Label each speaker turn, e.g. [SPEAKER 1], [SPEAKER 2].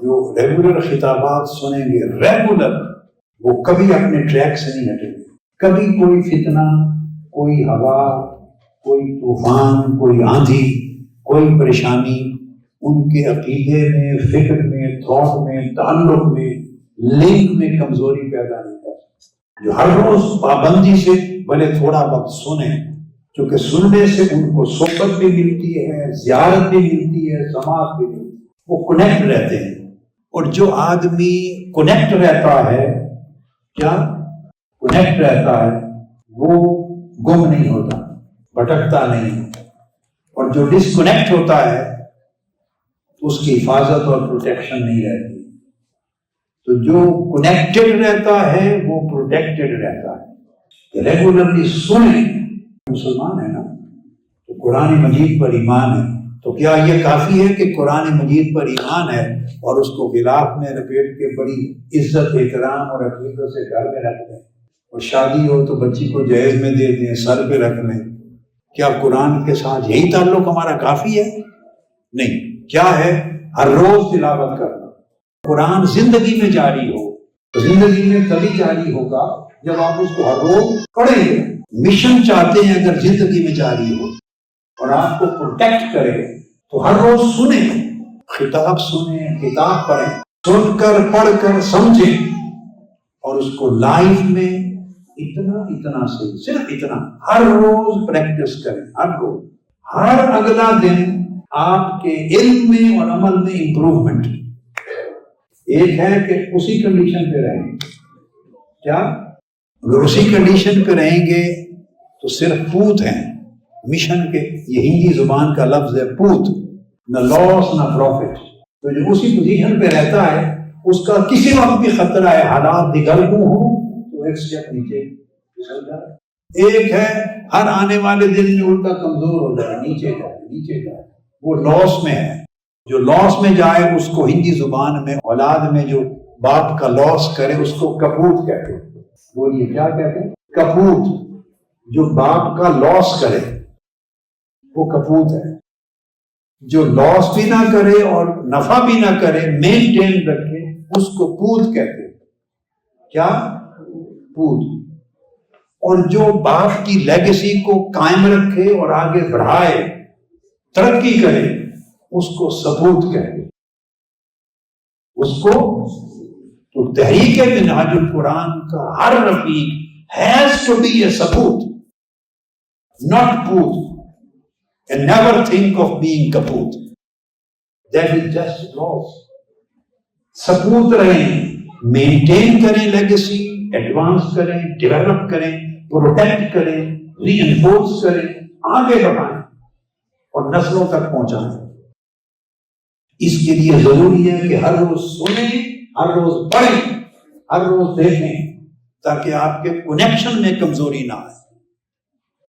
[SPEAKER 1] جو ریگولر خطابات سنیں گے ریگولر، وہ کبھی اپنے ٹریک سے نہیں ہٹیں گے. کبھی کوئی فتنہ، کوئی ہوا، کوئی طوفان، کوئی آندھی، کوئی پریشانی ان کے عقیدے میں، فکر میں، تھاٹ میں، تعلق میں، لنک میں کمزوری پیدا نہیں کرتا. جو ہر روز پابندی سے بھلے تھوڑا وقت سنیں، کیونکہ سننے سے ان کو صحبت بھی ملتی ہے، زیارت بھی ملتی ہے، سماعت بھی ملتی ہے، وہ کنیکٹ رہتے ہیں. اور جو آدمی کنیکٹ رہتا ہے، کیا کنیکٹ رہتا ہے، وہ گم نہیں ہوتا، بھٹکتا نہیں. اور جو ڈسکنیکٹ ہوتا ہے اس کی حفاظت اور پروٹیکشن نہیں رہتی. تو جو کنیکٹڈ رہتا ہے وہ پروٹیکٹڈ رہتا ہے. ریگولرلی سنیں. مسلمان ہے نا تو قرآن مجید پر ایمان ہے، تو کیا یہ کافی ہے کہ قرآن مجید پر ایمان ہے اور اس کو غلاف میں لپیٹ کے بڑی عزت، احترام اور عقیدت سے گھر میں رکھ دیں، اور شادی ہو تو بچی کو جہیز میں دے دیں، سر پہ رکھ لیں؟ کیا قرآن کے ساتھ یہی تعلق ہمارا کافی ہے؟ نہیں. کیا ہے؟ ہر روز تلاوت کرنا. قرآن زندگی میں جاری ہو. زندگی میں تبھی جاری ہوگا جب آپ اس کو ہر روز پڑھیں گے. مشن چاہتے ہیں اگر زندگی میں جاری ہو اور آپ کو پروٹیکٹ کرے تو ہر روز سنیں، خطاب سنیں، کتاب پڑھیں، سن کر پڑھ کر سمجھیں، اور اس کو لائف میں اتنا سے صرف اتنا ہر روز پریکٹس کریں. ہر روز، ہر اگلا دن آپ کے علم میں اور عمل میں امپروومنٹ. ایک ہے کہ اسی کنڈیشن پہ رہیں گے. کیا اگر اسی کنڈیشن پہ رہیں گے تو صرف پوت ہیں مشن کے. یہ ہندی زبان کا لفظ ہے پوت، نہ لاس نہ پروفٹ. تو جو اسی پوزیشن پہ رہتا ہے اس کا کسی وقت بھی خطرہ ہے، حالات دگرگوں ہوں تو ایک سٹیپ نیچے پھسل جائے. ایک ہے ہر آنے والے دن میں الٹا کمزور ہو جائے، نیچے جائے، وہ لاس میں ہے. جو لاس میں جائے اس کو ہندی زبان میں اولاد میں جو باپ کا لاس کرے اس کو کپوت کہتے ہیں. بولیے کیا کہتے ہیں؟ کپوت. جو باپ کا لاس کرے وہ کپوت ہے. جو لاس بھی نہ کرے اور نفع بھی نہ کرے، مینٹین رکھے، اس کو پوت کہتے ہیں. کیا؟ پوت. اور جو باپ کی لیگیسی کو قائم رکھے اور آگے بڑھائے، ترقی کرے، اس کو سپوت کہتے ہیں. اس کو تو تحریک منہاج القرآن کا ہر رفیق has to be a سپوت، not Pothu. And never think of being kaput. That is just loss. سپوت رہیں، مینٹین کریں لیگیسی، ایڈوانس کریں، ڈیولپ کریں، پروٹیکٹ کریں، ری انفورس کریں، آگے بڑھائیں اور نسلوں تک پہنچائیں. اس کے لیے ضروری ہے کہ ہر روز سنیں، ہر روز پڑھیں، ہر روز دیکھیں، تاکہ آپ کے کنیکشن میں کمزوری نہ آئے.